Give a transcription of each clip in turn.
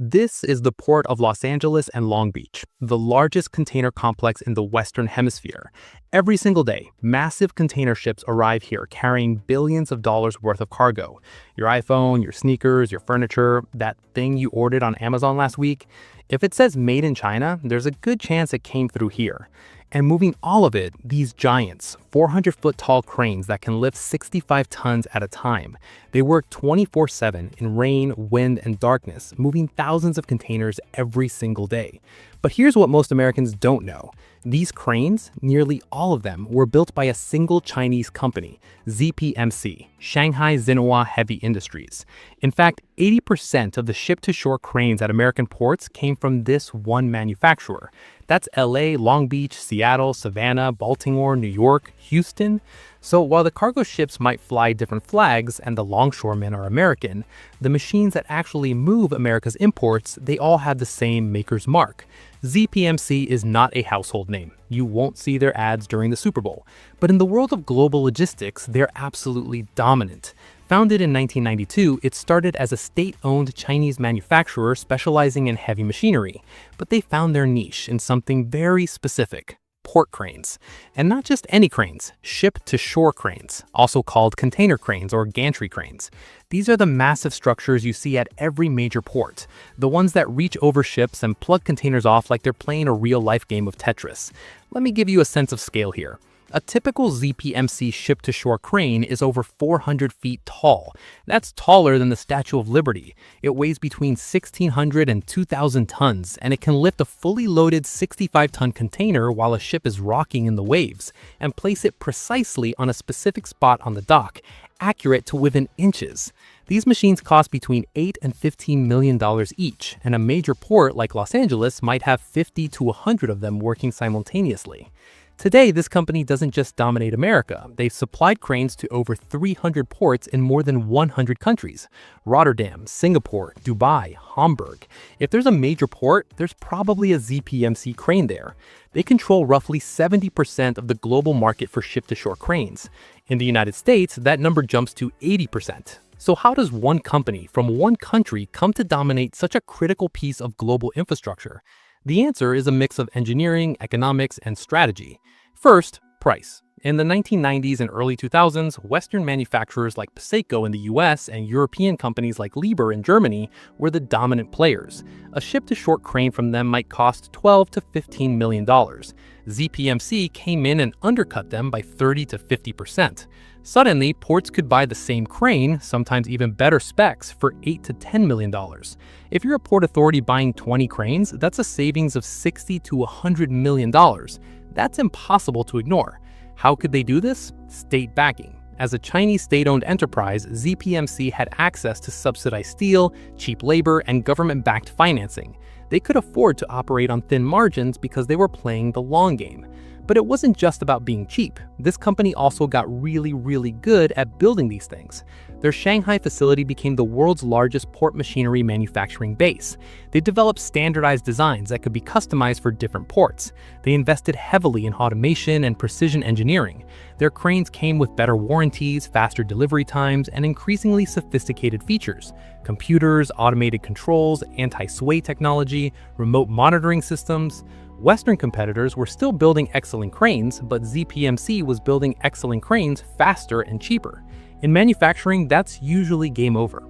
This is the port of Los Angeles and Long Beach, the largest container complex in the Western Hemisphere. Every single day, massive container ships arrive here carrying billions of dollars worth of cargo. Your iPhone, your sneakers, your furniture, that thing you ordered on Amazon last week. If it says made in China, there's a good chance it came through here. And moving all of it, these giants, 400-foot tall cranes that can lift 65 tons at a time. They work 24/7 in rain, wind, and darkness, moving thousands of containers every single day. But here's what most Americans don't know. These cranes, nearly all of them, were built by a single Chinese company, ZPMC, Shanghai Xinhua Heavy Industries. In fact, 80% of the ship-to-shore cranes at American ports came from this one manufacturer. That's LA, Long Beach, Seattle, Savannah, Baltimore, New York, Houston. So while the cargo ships might fly different flags and the longshoremen are American, the machines that actually move America's imports, they all have the same maker's mark. ZPMC is not a household name. You won't see their ads during the Super Bowl. But in the world of global logistics, they're absolutely dominant. Founded in 1992, it started as a state-owned Chinese manufacturer specializing in heavy machinery. But they found their niche in something very specific: port cranes. And not just any cranes, ship-to-shore cranes, also called container cranes or gantry cranes. These are the massive structures you see at every major port, the ones that reach over ships and plug containers off like they're playing a real-life game of Tetris. Let me give you a sense of scale here. A typical ZPMC ship-to-shore crane is over 400 feet tall. That's taller than the Statue of Liberty. It weighs between 1,600 and 2,000 tons, and it can lift a fully loaded 65-ton container while a ship is rocking in the waves, and place it precisely on a specific spot on the dock, accurate to within inches. These machines cost between $8 and $15 million each, and a major port like Los Angeles might have 50 to 100 of them working simultaneously. Today, this company doesn't just dominate America. They've supplied cranes to over 300 ports in more than 100 countries: Rotterdam, Singapore, Dubai, Hamburg. If there's a major port, there's probably a ZPMC crane there. They control roughly 70% of the global market for ship-to-shore cranes. In the United States, that number jumps to 80%. So how does one company from one country come to dominate such a critical piece of global infrastructure? The answer is a mix of engineering, economics, and strategy. First, price. In the 1990s and early 2000s, Western manufacturers like Paceco in the US and European companies like Liebherr in Germany were the dominant players. A ship-to-shore crane from them might cost $12 to $15 million. ZPMC came in and undercut them by 30 to 50%. Suddenly, ports could buy the same crane, sometimes even better specs, for $8 to $10 million. If you're a port authority buying 20 cranes, that's a savings of $60 to $100 million. That's impossible to ignore. How could they do this? State backing. As a Chinese state-owned enterprise, ZPMC had access to subsidized steel, cheap labor, and government-backed financing. They could afford to operate on thin margins because they were playing the long game. But it wasn't just about being cheap. This company also got really good at building these things. Their Shanghai facility became the world's largest port machinery manufacturing base. They developed standardized designs that could be customized for different ports. They invested heavily in automation and precision engineering. Their cranes came with better warranties, faster delivery times, and increasingly sophisticated features: computers, automated controls, anti-sway technology, remote monitoring systems. Western competitors were still building excellent cranes, but ZPMC was building excellent cranes faster and cheaper. In manufacturing, that's usually game over.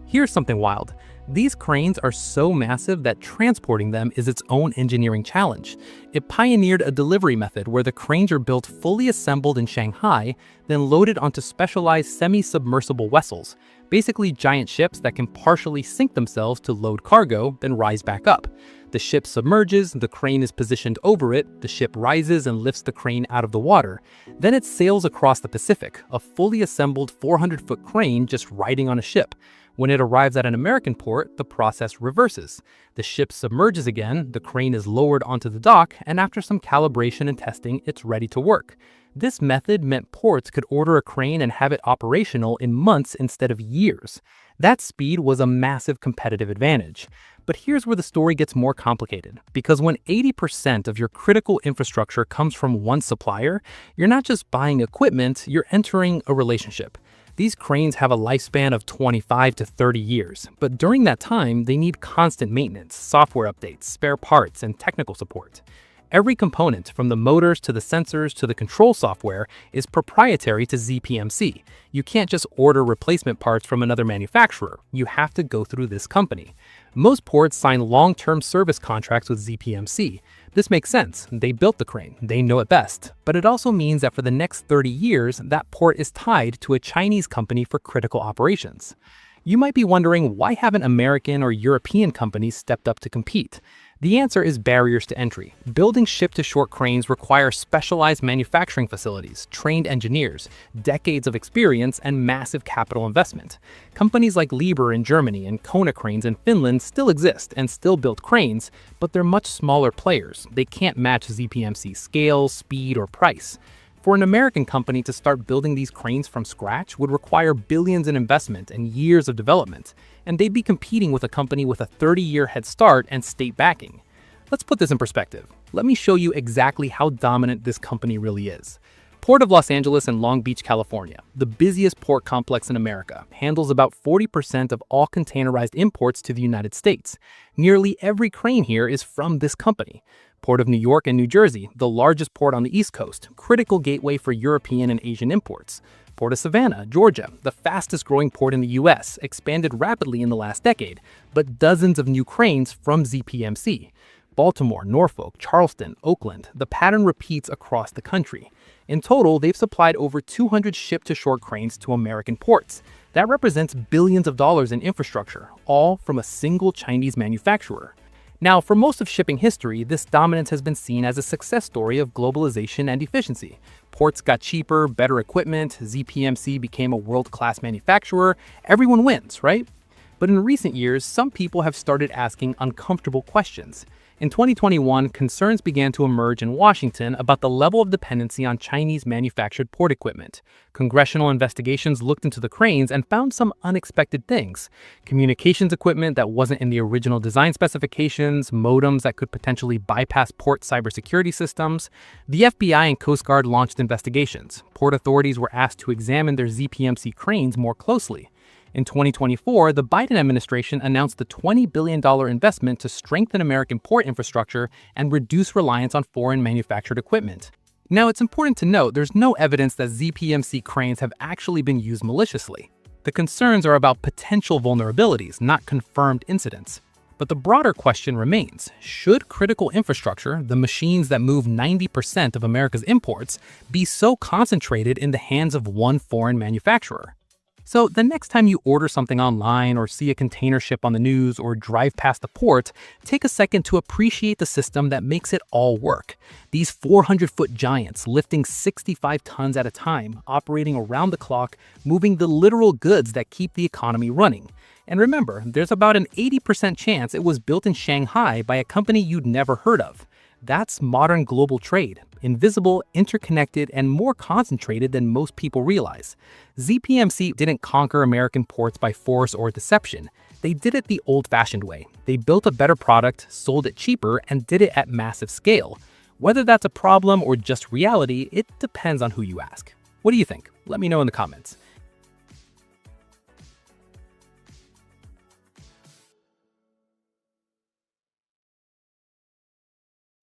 Here's something wild. These cranes are so massive that transporting them is its own engineering challenge. It pioneered a delivery method where the cranes are built fully assembled in Shanghai, then loaded onto specialized semi-submersible vessels, basically giant ships that can partially sink themselves to load cargo, then rise back up. The ship submerges, the crane is positioned over it, the ship rises and lifts the crane out of the water. Then it sails across the Pacific, a fully assembled 400-foot crane just riding on a ship. When it arrives at an American port, the process reverses. The ship submerges again, the crane is lowered onto the dock, and after some calibration and testing, it's ready to work. This method meant ports could order a crane and have it operational in months instead of years. That speed was a massive competitive advantage. But here's where the story gets more complicated, because when 80% of your critical infrastructure comes from one supplier, you're not just buying equipment, you're entering a relationship. These cranes have a lifespan of 25 to 30 years, but during that time, they need constant maintenance, software updates, spare parts, and technical support. Every component, from the motors to the sensors to the control software, is proprietary to ZPMC. You can't just order replacement parts from another manufacturer. You have to go through this company. Most ports sign long-term service contracts with ZPMC. This makes sense. They built the crane. They know it best. But it also means that for the next 30 years, that port is tied to a Chinese company for critical operations. You might be wondering, why haven't American or European companies stepped up to compete? The answer is barriers to entry. Building ship-to-shore cranes require specialized manufacturing facilities, trained engineers, decades of experience, and massive capital investment. Companies like Liebherr in Germany and Konecranes in Finland still exist and still build cranes, but they're much smaller players. They can't match ZPMC's scale, speed, or price. For an American company to start building these cranes from scratch would require billions in investment and years of development, and they'd be competing with a company with a 30-year head start and state backing. Let's put this in perspective. Let me show you exactly how dominant this company really is. Port of Los Angeles in Long Beach, California, the busiest port complex in America, handles about 40% of all containerized imports to the United States. Nearly every crane here is from this company. Port of New York and New Jersey, the largest port on the East Coast, critical gateway for European and Asian imports. Port of Savannah, Georgia, the fastest growing port in the US, expanded rapidly in the last decade, but dozens of new cranes from ZPMC. Baltimore, Norfolk, Charleston, Oakland, the pattern repeats across the country. In total, they've supplied over 200 ship-to-shore cranes to American ports. That represents billions of dollars in infrastructure, all from a single Chinese manufacturer. Now, for most of shipping history, this dominance has been seen as a success story of globalization and efficiency. Ports got cheaper, better equipment, ZPMC became a world-class manufacturer. Everyone wins, right? But in recent years, some people have started asking uncomfortable questions. In 2021, concerns began to emerge in Washington about the level of dependency on Chinese-manufactured port equipment. Congressional investigations looked into the cranes and found some unexpected things. Communications equipment that wasn't in the original design specifications, modems that could potentially bypass port cybersecurity systems. The FBI and Coast Guard launched investigations. Port authorities were asked to examine their ZPMC cranes more closely. In 2024, the Biden administration announced the $20 billion investment to strengthen American port infrastructure and reduce reliance on foreign manufactured equipment. Now, it's important to note there's no evidence that ZPMC cranes have actually been used maliciously. The concerns are about potential vulnerabilities, not confirmed incidents. But the broader question remains, should critical infrastructure, the machines that move 90% of America's imports, be so concentrated in the hands of one foreign manufacturer? So the next time you order something online or see a container ship on the news or drive past the port, take a second to appreciate the system that makes it all work. These 400-foot giants lifting 65 tons at a time, operating around the clock, moving the literal goods that keep the economy running. And remember, there's about an 80% chance it was built in Shanghai by a company you'd never heard of. That's modern global trade, invisible, interconnected, and more concentrated than most people realize. ZPMC didn't conquer American ports by force or deception. They did it the old-fashioned way. They built a better product, sold it cheaper, and did it at massive scale. Whether that's a problem or just reality, it depends on who you ask. What do you think? Let me know in the comments.